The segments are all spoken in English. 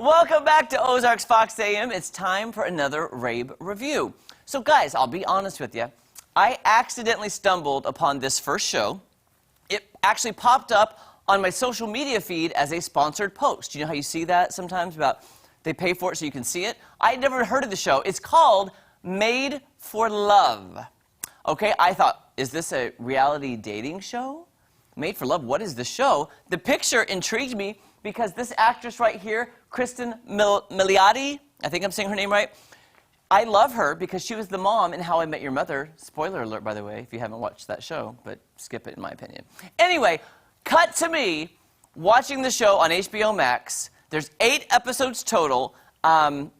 Welcome back to Ozarks Fox AM. It's time for another rave review. So guys, I'll be honest with you. I accidentally stumbled upon this first show. It actually popped up on my social media feed as a sponsored post. You know how you see that sometimes about they pay for it so you can see it? I had never heard of the show. It's called Made for Love. Okay, I thought, is this a reality dating show? Made for Love, what is the show? The picture intrigued me because this actress right here, Kristen Milioti, I think I'm saying her name right. I love her because she was the mom in How I Met Your Mother. Spoiler alert, by the way, if you haven't watched that show, but skip it in my opinion. Anyway, cut to me watching the show on HBO Max. There's 8 episodes total. I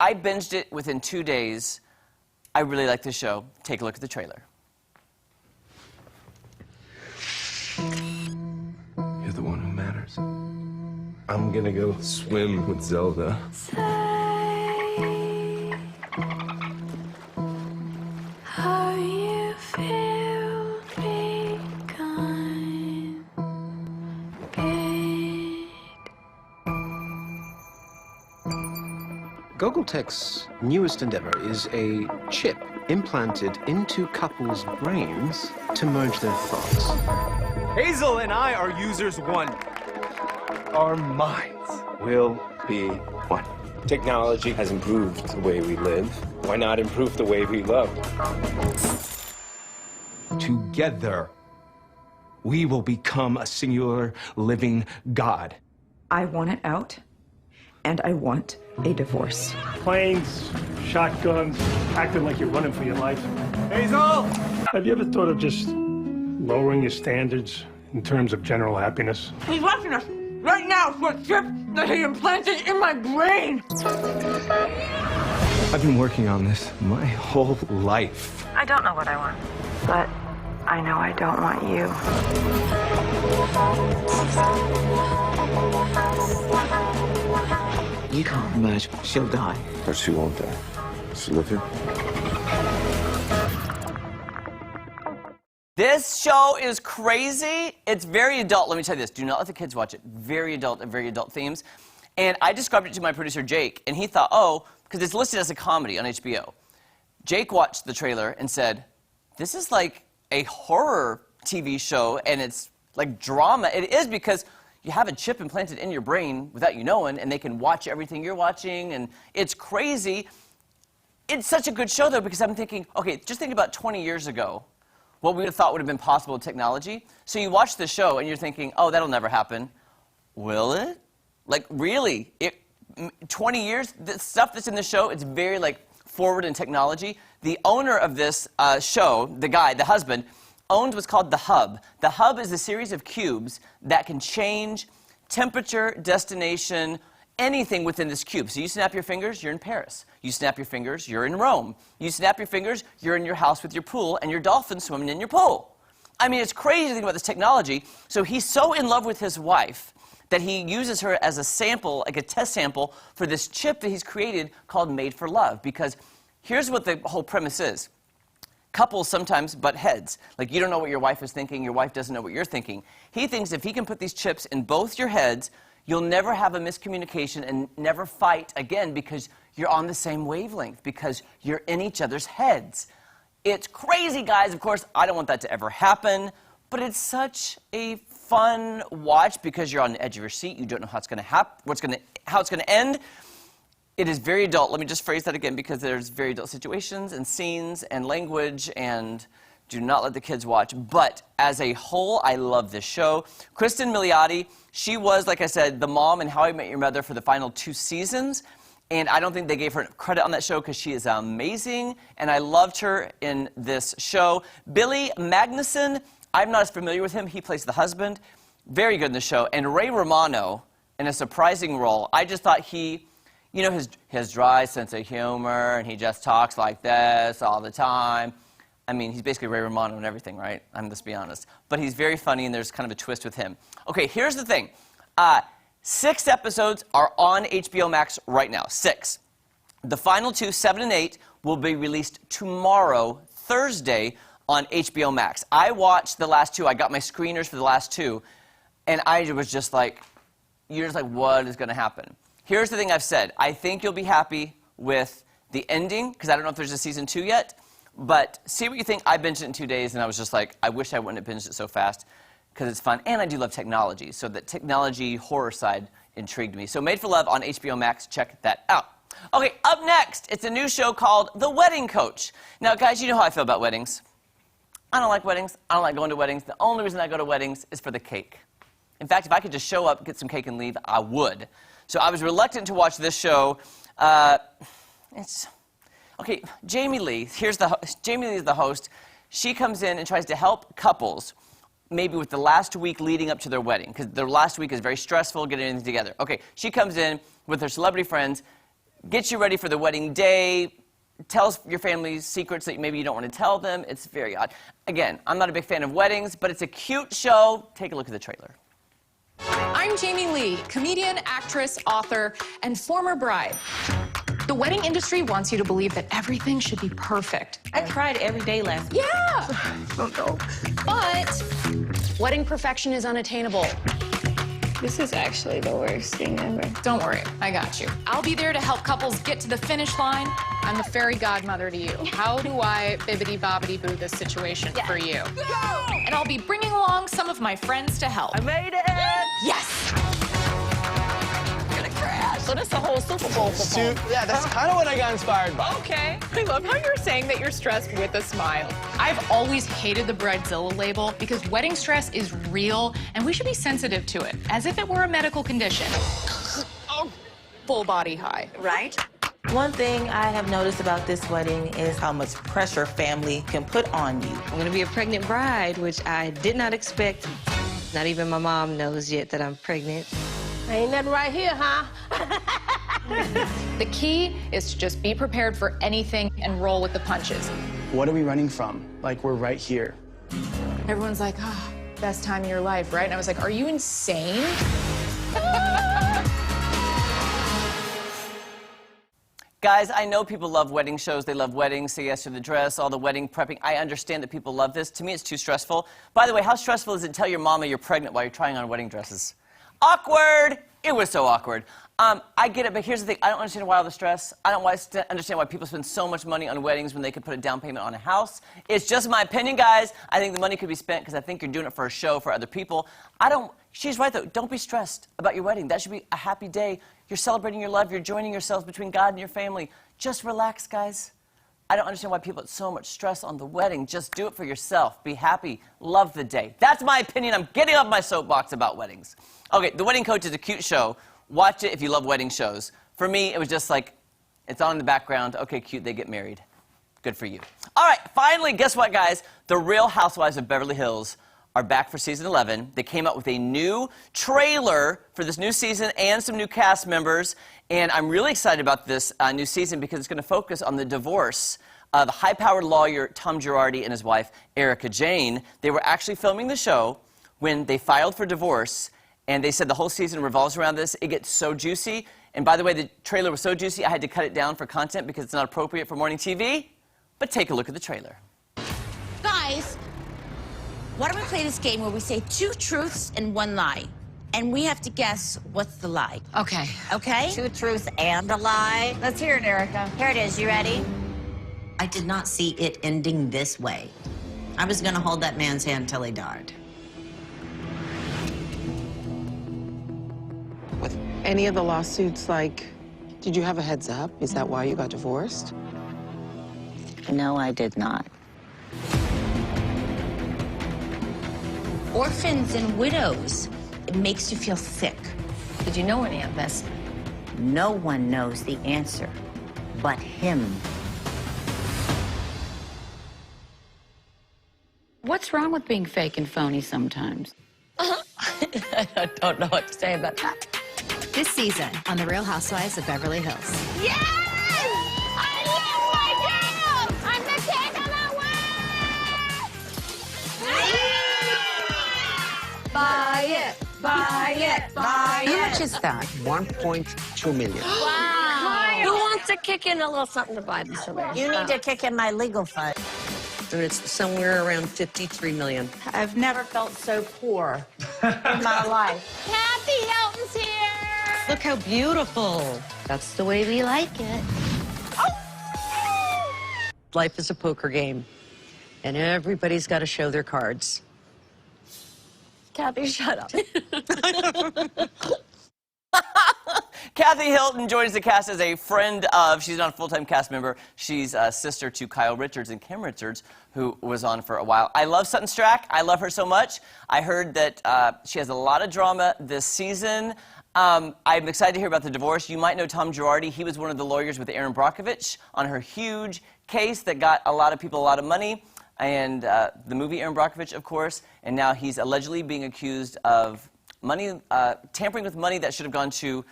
binged it within 2 days. I really like the show. Take a look at the trailer. You're the one who matters. I'm gonna go swim with Zelda. How you feel become good. Goggletech's newest endeavor is a chip implanted into couples' brains to merge their thoughts. Hazel and I are users 1. Our minds will be one. Technology has improved the way we live. Why not improve the way we love? Together, we will become a singular living God. I want it out, and I want a divorce. Planes, shotguns, acting like you're running for your life. Hazel! Have you ever thought of just lowering your standards in terms of general happiness? He's watching us right now for a chip that he implanted in my brain. I've been working on this my whole life. I don't know what I want, but I know I don't want you. You can't merge. She'll die. Or she won't die. She'll live here. This show is crazy. It's very adult. Let me tell you this. Do not let the kids watch it. Very adult and very adult themes. And I described it to my producer, Jake, and he thought, oh, because it's listed as a comedy on HBO. Jake watched the trailer and said, this is like a horror TV show, and it's like drama. It is because you have a chip implanted in your brain without you knowing, and they can watch everything you're watching, and it's crazy. It's such a good show, though, because I'm thinking, okay, just think about 20 years ago, what we would have thought would have been possible with technology. So you watch the show, and you're thinking, oh, that'll never happen. Will it? Like, really? 20 years, the stuff that's in the show, it's very, like, forward in technology. The owner of this show, the guy, the husband, owned what's called the Hub. The Hub is a series of cubes that can change temperature, destination, anything within this cube. So you snap your fingers, you're in Paris. You snap your fingers, you're in Rome. You snap your fingers, you're in your house with your pool, and your dolphin swimming in your pool. I mean, it's crazy to think about this technology. So he's so in love with his wife that he uses her as a sample, like a test sample, for this chip that he's created called Made for Love. Because here's what the whole premise is. Couples sometimes butt heads. Like, you don't know what your wife is thinking, your wife doesn't know what you're thinking. He thinks if he can put these chips in both your heads, you'll never have a miscommunication and never fight again because you're on the same wavelength, because you're in each other's heads. It's crazy, guys. Of course, I don't want that to ever happen, but it's such a fun watch because you're on the edge of your seat. You don't know how it's going to happen, how it's going to end. It is very adult. Let me just phrase that again because there's very adult situations and scenes and language, and do not let the kids watch. But as a whole, I love this show. Kristen Milioti, she was, like I said, the mom in How I Met Your Mother for the final 2 seasons. And I don't think they gave her credit on that show because she is amazing. And I loved her in this show. Billy Magnuson, I'm not as familiar with him. He plays the husband. Very good in the show. And Ray Romano, in a surprising role. I just thought he, you know, his dry sense of humor, and he just talks like this all the time. I mean, he's basically Ray Romano and everything, right? Let's be honest. But he's very funny, and there's kind of a twist with him. Okay, here's the thing. 6 episodes are on HBO Max right now. 6. The final 2, 7 and 8, will be released tomorrow, Thursday, on HBO Max. I watched the last 2. I got my screeners for the last 2, and I was just like, you're just like, what is going to happen? Here's the thing I've said. I think you'll be happy with the ending, because I don't know if there's a season 2 yet, but see what you think. I binged it in 2 days, and I was just like, I wish I wouldn't have binged it so fast, because it's fun, and I do love technology, so the technology horror side intrigued me. So Made for Love on HBO Max, check that out. Okay, up next, it's a new show called The Wedding Coach. Now, guys, you know how I feel about weddings. I don't like weddings. I don't like going to weddings. The only reason I go to weddings is for the cake. In fact, if I could just show up, get some cake, and leave, I would. So I was reluctant to watch this show. Okay, Jamie Lee, Jamie Lee is the host. She comes in and tries to help couples, maybe with the last week leading up to their wedding, because their last week is very stressful, getting everything together. Okay, she comes in with her celebrity friends, gets you ready for the wedding day, tells your family secrets that maybe you don't want to tell them. It's very odd. Again, I'm not a big fan of weddings, but it's a cute show. Take a look at the trailer. I'm Jamie Lee, comedian, actress, author, and former bride. The wedding industry wants you to believe that everything should be perfect. I cried every day last week. Yeah! Oh, no. But wedding perfection is unattainable. This is actually the worst thing ever. Don't worry, I got you. I'll be there to help couples get to the finish line. I'm the fairy godmother to you. How do I bibbidi-bobbidi-boo this situation for you? Go! And I'll be bringing along some of my friends to help. I made it! Yes! I'm gonna crash. So that's the whole Super Bowl football. Yeah, that's kind of what I got inspired by. Okay. I love how you're saying that you're stressed with a smile. I've always hated the Bridezilla label because wedding stress is real and we should be sensitive to it, as if it were a medical condition. Oh, full body high. Right? One thing I have noticed about this wedding is how much pressure family can put on you. I'm gonna be a pregnant bride, which I did not expect. Not even my mom knows yet that I'm pregnant. Ain't nothing right here, huh? The key is to just be prepared for anything and roll with the punches. What are we running from? Like, we're right here. Everyone's like, oh, best time of your life, right? And I was like, are you insane? Guys, I know people love wedding shows. They love weddings, Say Yes to the Dress, all the wedding prepping. I understand that people love this. To me, it's too stressful. By the way, how stressful is it to tell your mama you're pregnant while you're trying on wedding dresses? Awkward! It was so awkward. I get it, but here's the thing. I don't understand why all the stress. I don't understand why people spend so much money on weddings when they could put a down payment on a house. It's just my opinion, guys. I think the money could be spent because I think you're doing it for a show for other people. She's right, though. Don't be stressed about your wedding. That should be a happy day. You're celebrating your love. You're joining yourselves between God and your family. Just relax, guys. I don't understand why people put so much stress on the wedding. Just do it for yourself. Be happy. Love the day. That's my opinion. I'm getting off my soapbox about weddings. Okay, The Wedding Coach is a cute show. Watch it if you love wedding shows. For me, it was just like, it's on in the background. Okay, cute, they get married. Good for you. All right, finally, guess what, guys? The Real Housewives of Beverly Hills are back for season 11. They came out with a new trailer for this new season and some new cast members. And I'm really excited about this new season because it's going to focus on the divorce of the high-powered lawyer Tom Girardi and his wife, Erika Jayne. They were actually filming the show when they filed for divorce, and they said the whole season revolves around this. It gets so juicy. And by the way, the trailer was so juicy, I had to cut it down for content because it's not appropriate for morning TV. But take a look at the trailer. Guys, why don't we play this game where we say 2 truths and 1 lie? And we have to guess what's the lie. Okay. Okay? 2 truths and a lie. Let's hear it, Erica. Here it is. You ready? I did not see it ending this way. I was going to hold that man's hand till he died. With any of the lawsuits, like, did you have a heads up? Is that why you got divorced? No, I did not. Orphans and widows. It makes you feel sick. Did you know any of this? No one knows the answer but him. What's wrong with being fake and phony sometimes? I don't know what to say about that. This season on The Real Housewives of Beverly Hills. Yes! I love my girl! I'm the king of the world! Buy it! Buy it! Buy it! How much is that? 1.2 million. Wow! Who wants to kick in a little something to buy this? You need to kick in my legal fund. And it's somewhere around 53 million. I've never felt so poor in my life. Kathy Hilton's here! Look how beautiful. That's the way we like it. Life is a poker game, and everybody's got to show their cards. Kathy, shut up. Kathy Hilton joins the cast as a friend of, she's not a full-time cast member, she's a sister to Kyle Richards and Kim Richards, who was on for a while. I love Sutton Strack. I love her so much. I heard that she has a lot of drama this season. I'm excited to hear about the divorce. You might know Tom Girardi. He was one of the lawyers with Erin Brockovich on her huge case that got a lot of people a lot of money. And the movie Erin Brockovich, of course. And now he's allegedly being accused of money, tampering with money that should have gone to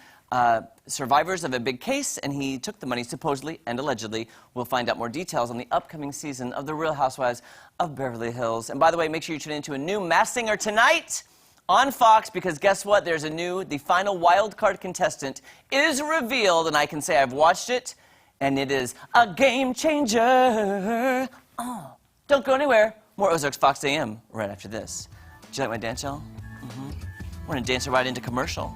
survivors of a big case, and he took the money supposedly and allegedly. We'll find out more details on the upcoming season of The Real Housewives of Beverly Hills. And by the way, make sure you tune into a new Masked Singer tonight on Fox, because guess what? There's the final wild card contestant is revealed, and I can say I've watched it, and it is a game changer. Oh, don't go anywhere. More Ozarks Fox AM right after this. Did you like my dance, y'all? We're gonna dance right into commercial.